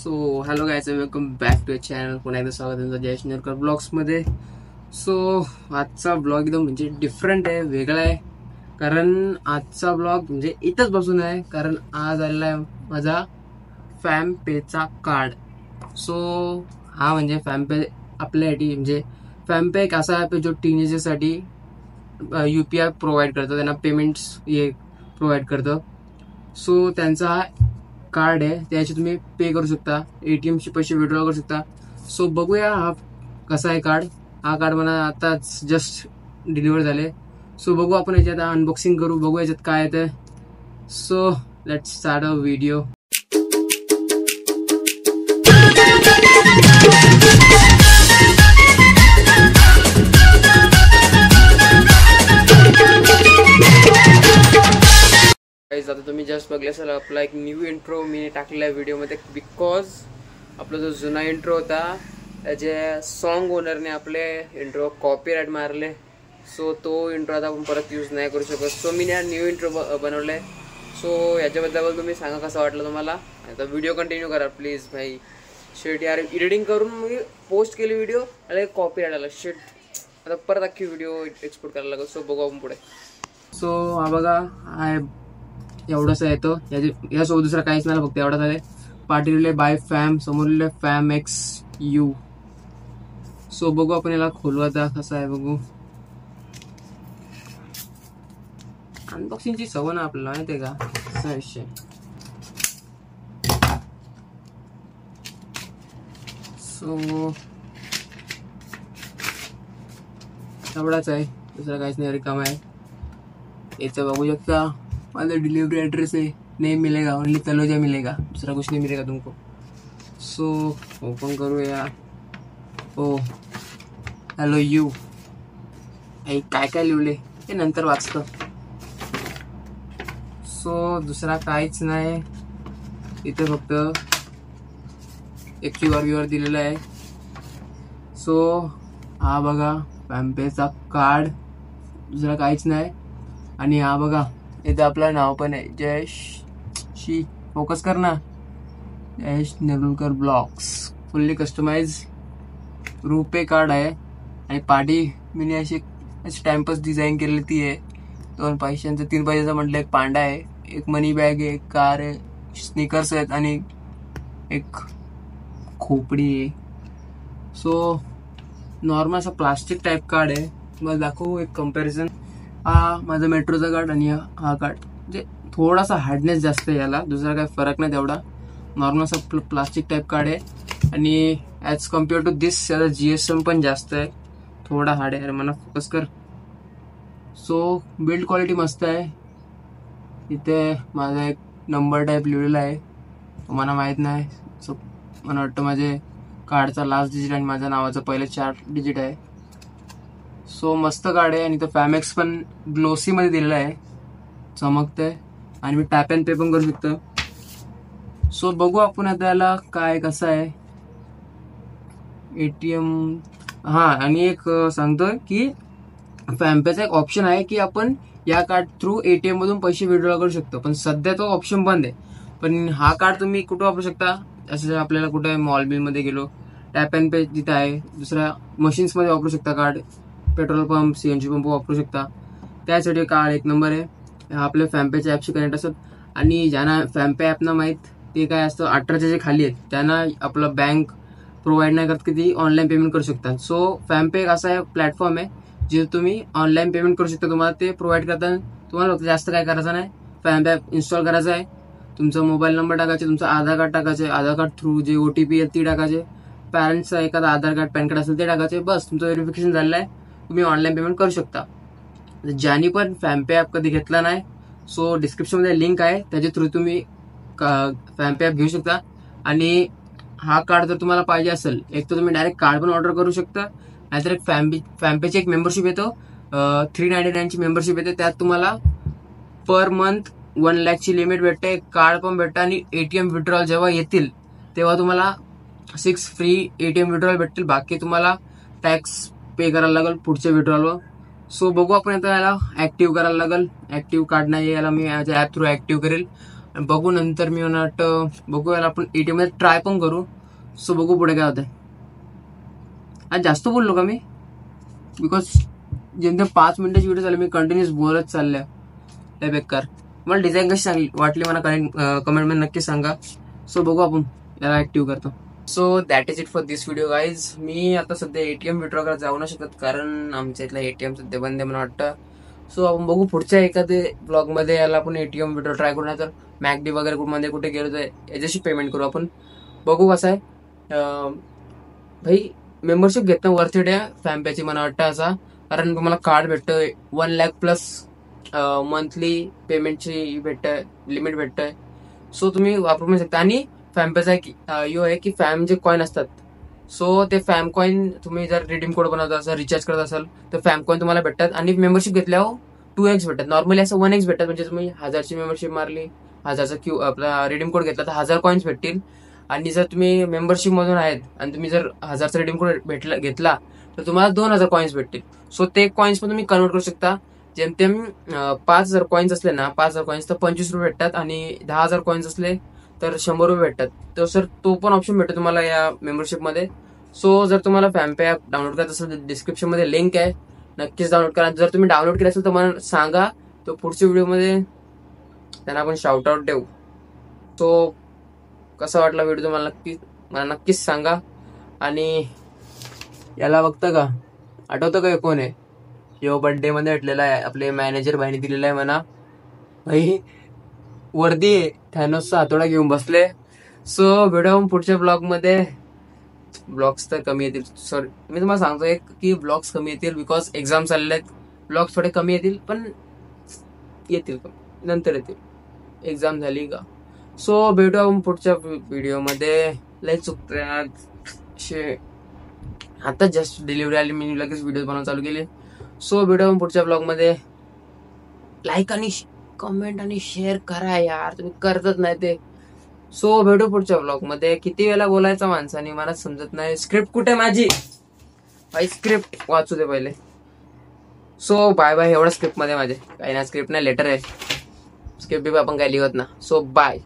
So hello guys, welcome back to channel. पुन्हा एकदा स्वागत आहे तुमचं जयेश नेरकर ब्लॉग्समध्ये. सो आजचा ब्लॉग एकदम म्हणजे डिफरंट आहे, वेगळा आहे. कारण आजचा ब्लॉग म्हणजे इथंच बसून आहे, कारण आज आलेला आहे माझा फॅम पेचा कार्ड. सो हा म्हणजे फॅम पे आपल्यासाठी म्हणजे फॅम पे एक असा ॲप आहे जो टीनेजर्ससाठी UPI प्रोव्हाइड करतो, त्यांना पेमेंट्स हे प्रोव्हाइड करतं. सो त्यांचा हा कार्ड आहे, त्याचे तुम्ही पे करू शकता, ATMचे पैसे विड्रॉ करू शकता. सो बघूया हा कसा आहे कार्ड. हा कार्ड मला आताच जस्ट डिलिव्हर झाले. सो बघू आपण याच्यात अनबॉक्सिंग करू, बघू याच्यात काय येतं. So let's start a video. आता तुम्ही जस्ट बघले असाल आपला एक न्यू इंट्रो मी टाकलेला आहे व्हिडिओमध्ये, बिकॉज आपला जो जुना इंट्रो होता त्याचे सॉन्ग ओनरने आपले इंट्रो कॉपीराइट मारले. सो तो इंट्रो आता आपण परत यूज नाही करू शकत. सो मी न्यू इंट्रो बनवले. सो याच्याबद्दल तुम्ही सांगा कसं वाटलं तुम्हाला. आता व्हिडिओ कंटिन्यू करा प्लीज भाई. शेट यार, एडिटिंग करून मी पोस्ट केली व्हिडिओ आणि कॉपीराइट आला. शेट आता परत अख्खी व्हिडिओ एक्सपोर्ट करायला लागेल. सो बघू आपण पुढे. सो हा बघा, हा एवढंच येतो, यासोबत दुसरा काहीच नाही, फक्त एवढाच आहे. पाठी लिहिले बाय फॅम, समोर लिहिले फॅम XU. सो बघू आपण याला खोलू आता कसं आहे बघू. अनबॉक्सिंगची सवय ना आपल्याला, माहिती आहे का असा विषय. सो एवढाच आहे, दुसरा काहीच नाही, रिकाम आहे. याचं बघू शकता माझा डिलीवरी एड्रेस है, नहीं मिलेगा, ओनली तलोजा मिलेगा, दूसरा कुछ नहीं मिलेगा तुमको. सो ओपन करूया. ओ हॅलो यू, काय काय लिहिले हे नंतर वाचतो. सो दुसरा काहीच नाही, इथे फक्त एक QR दिलेला आहे. सो हा बघा फॅम पेचा कार्ड, दुसरा काहीच नाही. आणि हा बघा इथं आपलं नाव पण आहे, जयेश फोकस कर ना, Jayesh Nerulkar blogs. Fully customise रुपे कार्ड आहे. आणि पाठी मी अशी टाइमपास डिझाईन केलेली ती आहे. 2 पैशांचं 3 पैशाचं म्हटलं, एक पांडा आहे, एक मनी बॅग आहे, एक कार आहे, स्निकर्स आहेत आणि एक खोपडी आहे. सो नॉर्मल असं प्लास्टिक टाईप कार्ड आहे. मला दाखवू एक कम्पॅरिझन. हा माझा मेट्रोचा कार्ड आणि हा कार्ड म्हणजे थोडासा हार्डनेस जास्त आहे याला, दुसरा काही फरक नाही तेवढा. नॉर्मल असं प्लास्टिक टाईप कार्ड आहे आणि ॲज कम्पेअर टू दिस याला GSM पण जास्त आहे, थोडा हार्ड आहे. अरे मला फोकस कर. सो बिल्ड क्वालिटी मस्त आहे. इथे माझा एक नंबर टाईप लिहिलेला आहे, मला माहीत नाही. सो मला वाटतं माझे कार्डचा लास्ट डिजिट आणि माझ्या नावाचं पहिले 4 डिजिट आहे. सो मस्त कार्ड आहे. आणि तो फॅमेक्स पण ग्लोसी मध्ये दिलेला आहे, चमकतंय. आणि मी टॅप अँड पे पण करू शकतो. सो बघू आपण आता याला काय कसं आहे. ATM हा, आणि एक सांगतोय की फॅमपेचा एक ऑप्शन आहे की आपण या कार्ड थ्रू ATM मधून पैसे विड्रॉ करू शकतो, पण सध्या तो ऑप्शन बंद आहे. पण हा कार्ड तुम्ही कुठं वापरू शकता, असं आपल्याला कुठं मॉल बिलमध्ये गेलो, टॅप अँड पे जिथं आहे, दुसऱ्या मशीन्समध्ये वापरू शकता card. Petrol pump, CNG pump वापरू शकता. त्यासाठी कार्ड एक नंबर आहे. आपल्या फॅमपेच्या ॲपशी कनेक्ट असतात. आणि ज्यांना फॅमपे ॲप ना माहीत, ते काय असतं 18च्या जे खाली आहेत त्यांना आपलं बँक प्रोव्हाइड नाही करत की ती ऑनलाईन पेमेंट करू शकतात. सो फॅमपे असा आहे प्लॅटफॉर्म आहे जे तुम्ही ऑनलाईन पेमेंट करू शकता. तुम्हाला ते प्रोव्हाइड करताना तुम्हाला जास्त काय करायचं नाही, फॅमपे ॲप इन्स्टॉल करायचं आहे, तुमचा मोबाईल नंबर टाकायचे, तुमचं आधार कार्ड टाकायचे, आधार कार्ड थ्रू जे OTP आहे ती टाकायचे, पॅरेंट्सचा एखादा आधार कार्ड पॅन कार्ड असेल ते टाकायचे, बस तुमचं व्हेरिफिकेशन झालेलं आहे, तुम्ही ऑनलाईन पेमेंट करू शकता. ज्यांनी पण फॅमपे ॲप कधी घेतला नाही, सो डिस्क्रिप्शनमध्ये लिंक आहे, त्याच्या थ्रू तुम्ही फॅमपे ॲप घेऊ शकता. आणि हा कार्ड जर तुम्हाला पाहिजे असेल, एक तर तुम्ही डायरेक्ट कार्ड पण ऑर्डर करू शकता, नाहीतर एक फॅमपेची एक मेंबरशिप येतो, 399ची मेंबरशिप येते. त्यात तुम्हाला पर मंथ 1 लाखची लिमिट भेटते, कार्ड पण भेटतं आणि ATM विड्रॉल जेव्हा येतील तेव्हा तुम्हाला 6 फ्री ATM विड्रॉल भेटतील. बाकी तुम्हाला टॅक्स पे करायला लागेल पुढच्या विड्रॉलवर. सो बघू आपण आता याला ऍक्टिव्ह करायला लागेल. ऍक्टिव्ह कार्ड नाही याला मी माझ्या ॲप थ्रू ऍक्टिव्ह करेल. बघू नंतर मी वाटतं बघू याला आपण ATM मध्ये ट्राय पण करू. सो बघू पुढे काय होतंय. आज जास्त बोललो का मी? बिकॉज जेमते 5 मिनिटाची व्हिडिओ झाली, मी कंटिन्युअस बोलत चालल्या. लय बेकार. मला डिझाईन कशी चांगली वाटली मला कमेंटमध्ये नक्की सांगा. सो बघू आपण याला ऍक्टिव्ह करतो. So that is it for this video guys. मी आता सध्या ATM विड्रॉ करायला जाऊ नाही शकत कारण आमच्या इथला ATM सध्या बंद आहे मला वाटतं. सो आपण बघू पुढच्या एखाद्या ब्लॉगमध्ये याला आपण ATM विड्रॉ ट्राय करू, नाही तर मॅकडी वगैरे मध्ये कुठे गेलो तर याच्याशी पेमेंट करू आपण. बघू कसं आहे. भाई मेंबरशिप घेतलं वर्थ इट आहे फॅमपेची मला वाटतं असा, कारण तुम्हाला कार्ड भेटतं 1 लाख प्लस मंथली पेमेंटची भेटतंय, लिमिट भेटतंय. सो तुम्ही वापरू पण शकता. आणि फॅमपेचा एक यो आहे की फॅम जे कॉइन असतात, सो ते फॅम कॉइन तुम्ही जर रिडीम कोड बनवता असाल, रिचार्ज करत असाल तर फॅम कॉइन तुम्हाला भेटतात. आणि मेंबरशिप घेतल्यावर 2x भेटतात. नॉर्मली असं 1x भेटतात. म्हणजे तुम्ही 1000ची मेंबरशिप मारली, 1000चा आपला रिडीम कोड घेतला तर 1000 कॉइन्स भेटतील. आणि जर तुम्ही मेंबरशिप मधून आहेत आणि तुम्ही जर 1000चा रिडीम कोड घेतला तर तुम्हाला 2000 कॉइन्स भेटतील. सो ते कॉइन्स पण तुम्ही कन्वर्ट करू शकता. जेमतेम 5000 कॉइन्स असले ना, 5000 कॉइन्स तर 25 रुपये भेटतात. आणि 10,000 कॉइन्स असले तर 100 रुपये भेटतात. तर सर तो पण ऑप्शन भेटतो तुम्हाला या मेंबरशिप मध्ये. सो जर तुम्हाला फॅमपे ॲप डाउनलोड करायचं असेल तर डिस्क्रिप्शन मध्ये लिंक आहे, नक्कीच डाउनलोड करा. जर तुम्ही डाउनलोड केलं असेल तर मला सांगा, तर पुढच्या व्हिडिओमध्ये त्यांना आपण शाउट आउट देऊ. सो कसा वाटला व्हिडिओ मला नक्कीच सांगा. आणि याला बघतं का, आठवतं का कोण आहे? यो बर्थडे मध्ये भेटलेला आहे, आपले मॅनेजर भाईने दिलेला आहे म्हणा. भाई वर्दी थॅनोसचा हातोडा घेऊन बसले. सो भेटू पुढच्या ब्लॉग्स तर कमी येतील. सॉरी मी तुम्हाला सांगतो एक की ब्लॉग्स कमी येतील बिकॉज एक्झाम चालले आहेत. ब्लॉग्स थोडे कमी येतील पण येतील, नंतर येतील, एक्झाम झाली का. सो भेटू आपण पुढच्या व्हिडिओमध्ये. लय चुकते आता जस्ट डिलिव्हरी आली, मी लगेच व्हिडिओ बनवून चालू केले. सो भेटू आपण पुढच्या ब्लॉगमध्ये. लाईक आणि कमेंट आणि शेअर करा यार, तुम्ही करतच नाही ते. सो भेटू पुढच्या ब्लॉगमध्ये. किती वेळा बोलायचा माणसाने मला समजत नाही. स्क्रिप्ट कुठे माझी भाई, स्क्रिप्ट वाचू दे पहिले. So bye bye. एवढं स्क्रिप्ट मध्ये माझे काही ना, स्क्रिप्ट नाही लेटर आहे, स्क्रिप्ट आपण काही लिहत ना. So bye.